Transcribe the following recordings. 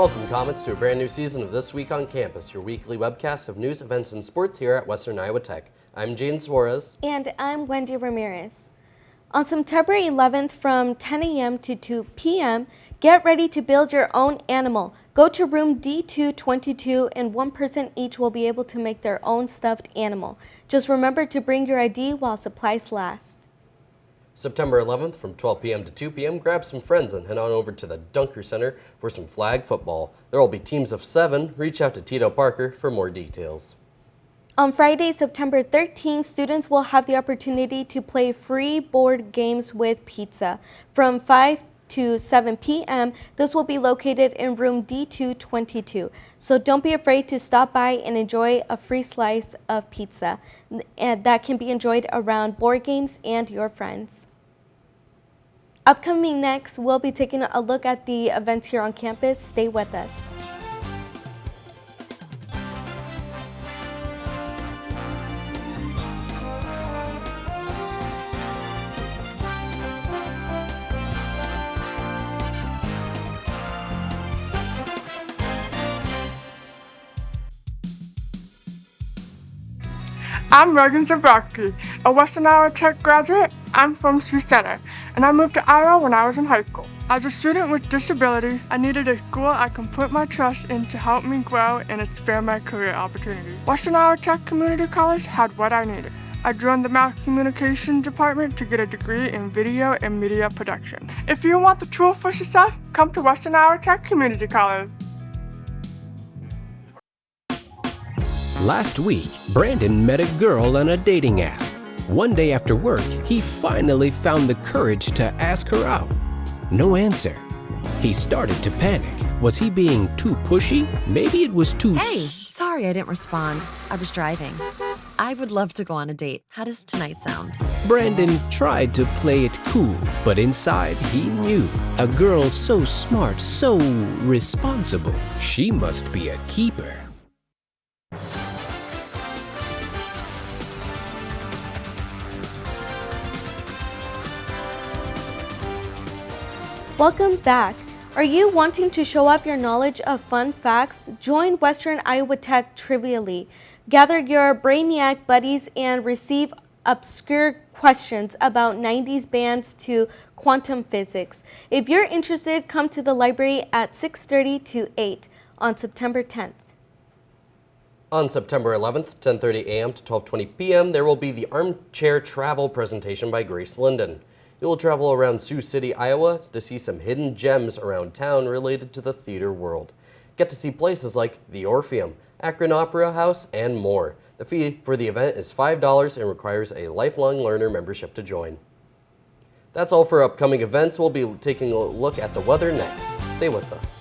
Welcome, Comets, to a brand new season of This Week on Campus, your weekly webcast of news, events, and sports here at Western Iowa Tech. I'm Jaden Suarez. And I'm Wendy Ramirez. On September 11th from 10 a.m. to 2 p.m., get ready to build your own animal. Go to room D222 and one person each will be able to make their own stuffed animal. Just remember to bring your ID while supplies last. September 11th from 12 p.m. to 2 p.m., grab some friends and head on over to the Dunker Center for some flag football. There will be teams of 7. Reach out to Tito Parker for more details. On Friday, September 13th, students will have the opportunity to play free board games with pizza. From 5 to 7 p.m., this will be located in room D222. So don't be afraid to stop by and enjoy a free slice of pizza that can be enjoyed around board games and your friends. Upcoming next, we'll be taking a look at the events here on campus. Stay with us. I'm Megan Zabowski, a Western Iowa Tech graduate. I'm from Sioux Center, and I moved to Iowa when I was in high school. As a student with disability, I needed a school I can put my trust in to help me grow and expand my career opportunities. Western Iowa Tech Community College had what I needed. I joined the Mass Communication Department to get a degree in video and media production. If you want the tool for success, come to Western Iowa Tech Community College. Last week, Brandon met a girl on a dating app. One day after work, he finally found the courage to ask her out. No answer. He started to panic. Was he being too pushy? Maybe it was too Sorry I didn't respond. I was driving. I would love to go on a date. How does tonight sound? Brandon tried to play it cool, but inside he knew. A girl so smart, so responsible. She must be a keeper. Welcome back. Are you wanting to show up your knowledge of fun facts? Join Western Iowa Tech Trivially. Gather your Brainiac buddies and receive obscure questions about 90s bands to quantum physics. If you're interested, come to the library at 6:30 to 8 on September 10th. On September 11th, 10:30 a.m. to 12:20 p.m., there will be the Armchair Travel presentation by Grace Linden. You will travel around Sioux City, Iowa to see some hidden gems around town related to the theater world. Get to see places like the Orpheum, Akron Opera House, and more. The fee for the event is $5 and requires a lifelong learner membership to join. That's all for upcoming events. We'll be taking a look at the weather next. Stay with us.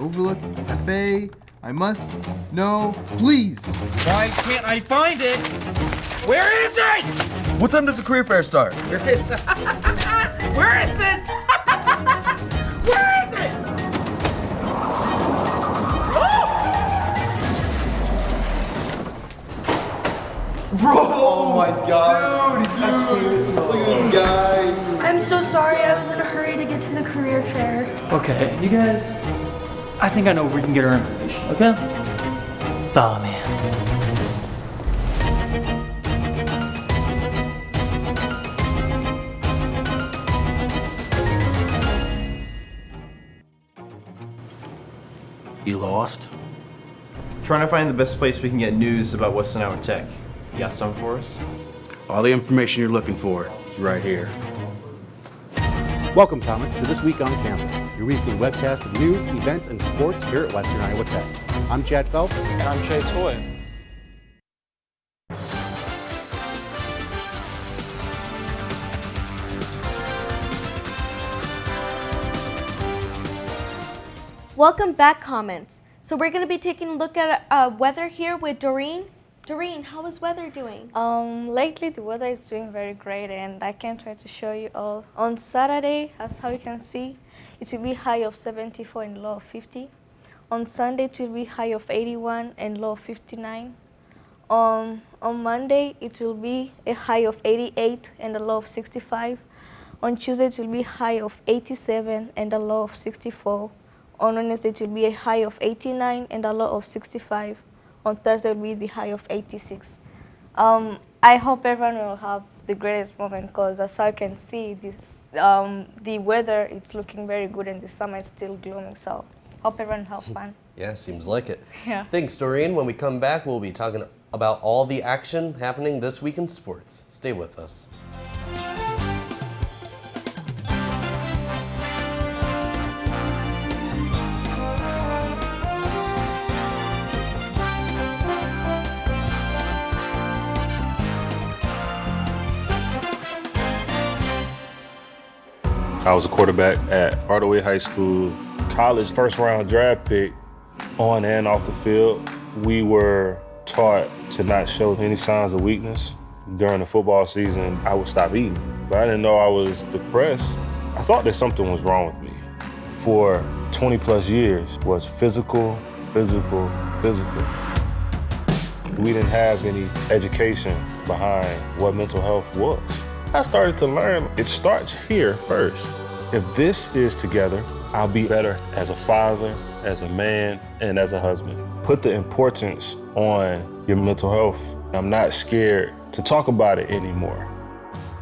Overlook Cafe. I must know, please. Why can't I find it? Where is it? What time does the career fair start? Where is it? Where is it? Where is it? Bro! Oh my god. Dude, look at this guy. I'm so sorry, I was in a hurry to get to the career fair. Okay, you guys, I think I know where we can get our information, okay? Follow me. You lost? Trying to find the best place we can get news about Western Iowa Tech. You got some for us? All the information you're looking for is right here. Welcome, Comets, to This Week on Campus, your weekly webcast of news, events, and sports here at Western Iowa Tech. I'm Chad Phelps. And I'm Chase Hoy. Welcome back, Comets. So we're going to be taking a look at weather here with Doreen. Doreen, how is weather doing? Lately the weather is doing very great and I can try to show you all. On Saturday, as how you can see, it will be high of 74 and low of 50. On Sunday, it will be high of 81 and low of 59. On Monday, it will be a high of 88 and a low of 65. On Tuesday, it will be high of 87 and a low of 64. On Wednesday, it will be a high of 89 and a low of 65. On Thursday, it will be the high of 86. I hope everyone will have the greatest moment because as I can see, this the weather it's looking very good and the summer is still glooming. So hope everyone have fun. Yeah, seems like it. Yeah. Thanks, Doreen. When we come back, we'll be talking about all the action happening this week in sports. Stay with us. I was a quarterback at Hardaway High School. College first round draft pick, on and off the field. We were taught to not show any signs of weakness. During the football season, I would stop eating. But I didn't know I was depressed. I thought that something was wrong with me. For 20 plus years was physical. We didn't have any education behind what mental health was. I started to learn it starts here first. If this is together, I'll be better as a father, as a man, and as a husband. Put the importance on your mental health. I'm not scared to talk about it anymore.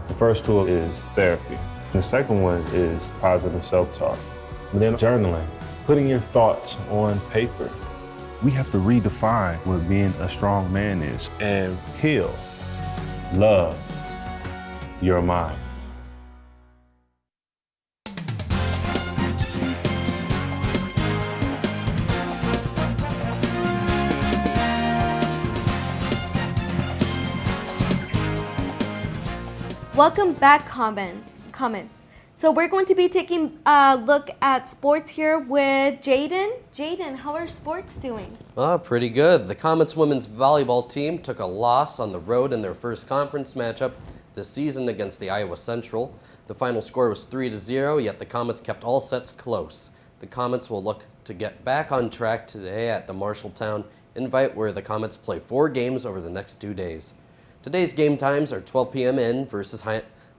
The first tool is therapy. The second one is positive self-talk. And then journaling, putting your thoughts on paper. We have to redefine what being a strong man is and heal, love your mind. Welcome back, comments. So we're going to be taking a look at sports here with Jaden. Jaden, how are sports doing? Pretty good. The Comets women's volleyball team took a loss on the road in their first conference matchup this season against the Iowa Central. The final score was 3-0, yet the Comets kept all sets close. The Comets will look to get back on track today at the Marshalltown Invite, where the Comets play 4 games over the next 2 days. Today's game times are 12 p.m. in versus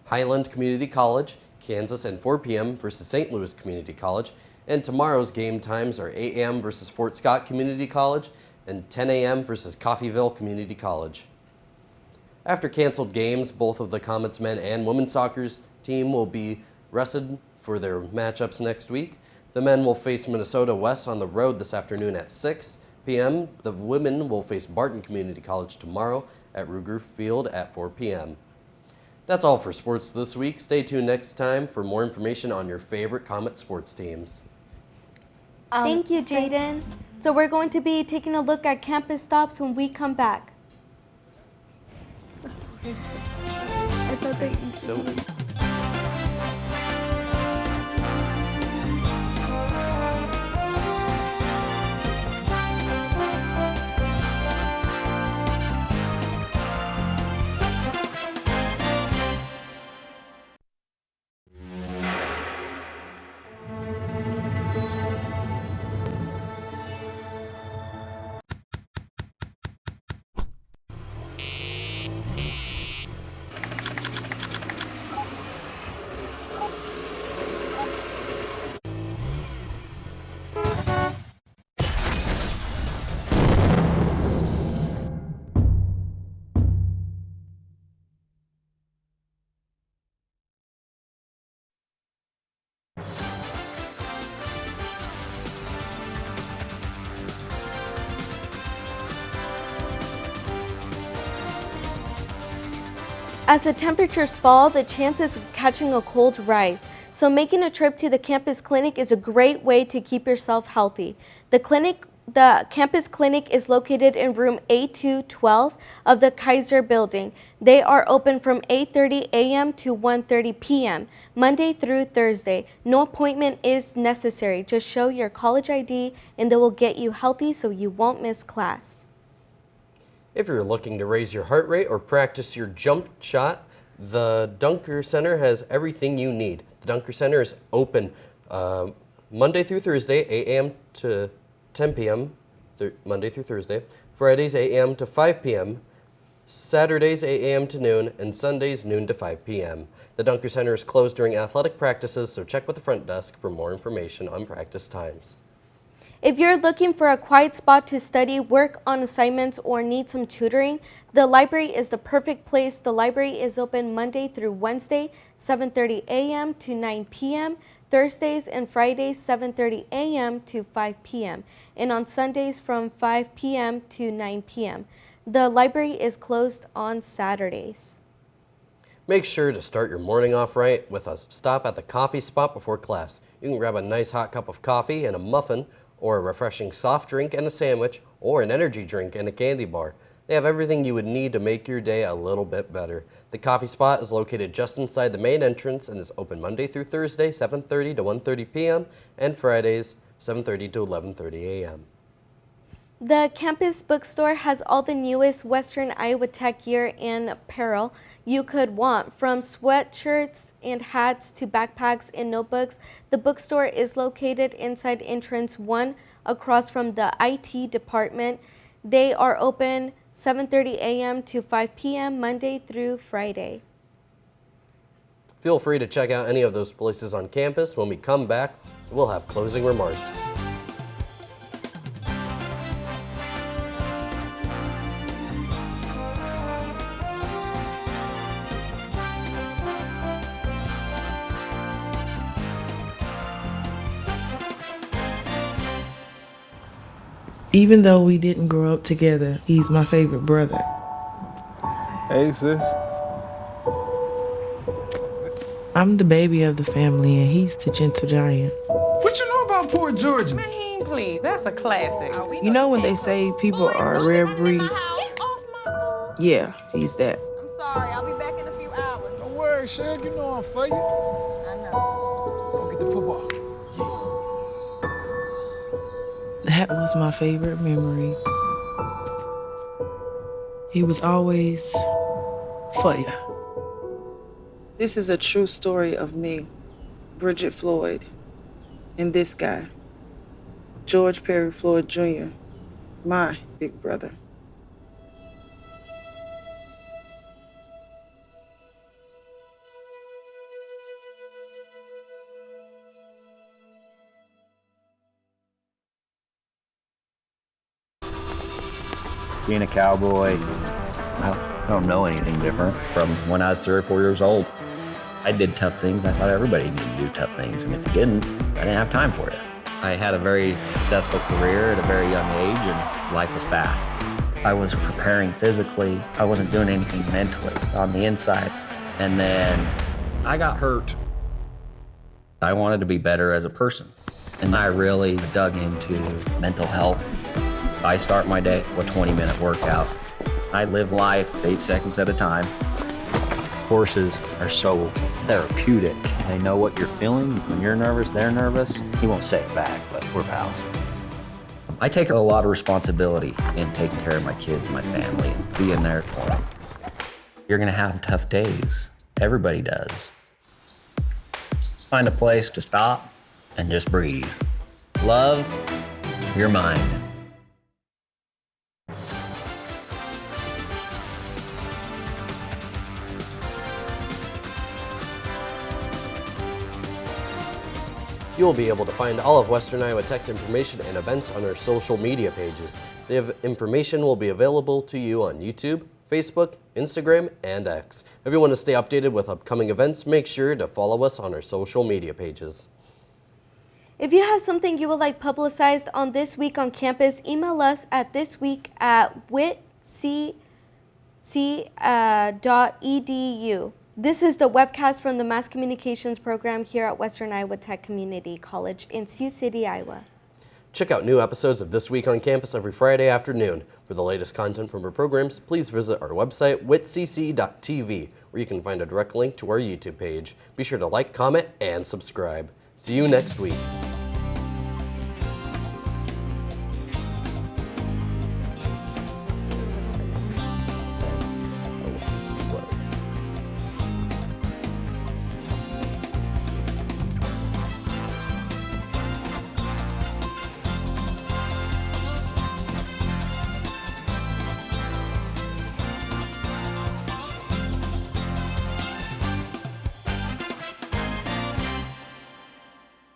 Highland Community College, Kansas, and 4 p.m. versus St. Louis Community College. And tomorrow's game times are 8 a.m. versus Fort Scott Community College and 10 a.m. versus Coffeyville Community College. After canceled games, both of the Comets men and women's soccer's team will be rested for their matchups next week. The men will face Minnesota West on the road this afternoon at 6 p.m. The women will face Barton Community College tomorrow at Ruger Field at 4 p.m. That's all for sports this week. Stay tuned next time for more information on your favorite Comet sports teams. Thank you, Jaden. So we're going to be taking a look at campus stops when we come back. I thought that as the temperatures fall, the chances of catching a cold rise. So making a trip to the campus clinic is a great way to keep yourself healthy. The campus clinic is located in room A212 of the Kaiser building. They are open from 8:30 a.m. to 1:30 p.m. Monday through Thursday. No appointment is necessary. Just show your college ID and they will get you healthy so you won't miss class. If you're looking to raise your heart rate or practice your jump shot, the Dunker Center has everything you need. The Dunker Center is open Monday through Thursday, 8 a.m. to 10 p.m., Monday through Thursday, Fridays 8 a.m. to 5 p.m., Saturdays 8 a.m. to noon, and Sundays noon to 5 p.m. The Dunker Center is closed during athletic practices, so check with the front desk for more information on practice times. If you're looking for a quiet spot to study, work on assignments, or need some tutoring, the library is the perfect place. The library is open Monday through Wednesday, 7:30 a.m. to 9 p.m., Thursdays and Fridays, 7:30 a.m. to 5 p.m., and on Sundays from 5 p.m. to 9 p.m. The library is closed on Saturdays. Make sure to start your morning off right with a stop at the coffee spot before class. You can grab a nice hot cup of coffee and a muffin, or a refreshing soft drink and a sandwich, or an energy drink and a candy bar. They have everything you would need to make your day a little bit better. The coffee spot is located just inside the main entrance and is open Monday through Thursday, 7:30 to 1:30 p.m., and Fridays, 7:30 to 11:30 a.m. The campus bookstore has all the newest Western Iowa Tech gear and apparel you could want, from sweatshirts and hats to backpacks and notebooks. The bookstore is located inside entrance 1 across from the IT department. They are open 7:30 a.m. to 5 p.m. Monday through Friday. Feel free to check out any of those places on campus. When we come back, we'll have closing remarks. Even though we didn't grow up together, he's my favorite brother. Hey, sis. I'm the baby of the family, and he's the gentle giant. What you know about Port Georgia? Man, please, that's a classic. You know when they say people are a rare breed? Yeah, he's that. I'm sorry, I'll be back in a few hours. Don't worry, Shug, you know I'm for you. I know. Go get the football. That was my favorite memory. He was always for ya. This is a true story of me, Bridget Floyd, and this guy, George Perry Floyd Jr., my big brother. Being a cowboy, I don't know anything different from when I was 3 or 4 years old. I did tough things. I thought everybody needed to do tough things, and if you didn't, I didn't have time for it. I had a very successful career at a very young age, and life was fast. I was preparing physically. I wasn't doing anything mentally on the inside. And then I got hurt. I wanted to be better as a person, and I really dug into mental health. I start my day with 20-minute workouts. I live life 8 seconds at a time. Horses are so therapeutic. They know what you're feeling. When you're nervous, they're nervous. He won't say it back, but we're pals. I take a lot of responsibility in taking care of my kids, my family, and being there for them. You're gonna have tough days. Everybody does. Find a place to stop and just breathe. Love your mind. You will be able to find all of Western Iowa Tech's information and events on our social media pages. The information will be available to you on YouTube, Facebook, Instagram, and X. If you want to stay updated with upcoming events, make sure to follow us on our social media pages. If you have something you would like publicized on This Week on Campus, email us at thisweek@witc.edu. This is the webcast from the Mass Communications program here at Western Iowa Tech Community College in Sioux City, Iowa. Check out new episodes of This Week on Campus every Friday afternoon. For the latest content from our programs, please visit our website, witcc.tv, where you can find a direct link to our YouTube page. Be sure to like, comment, and subscribe. See you next week.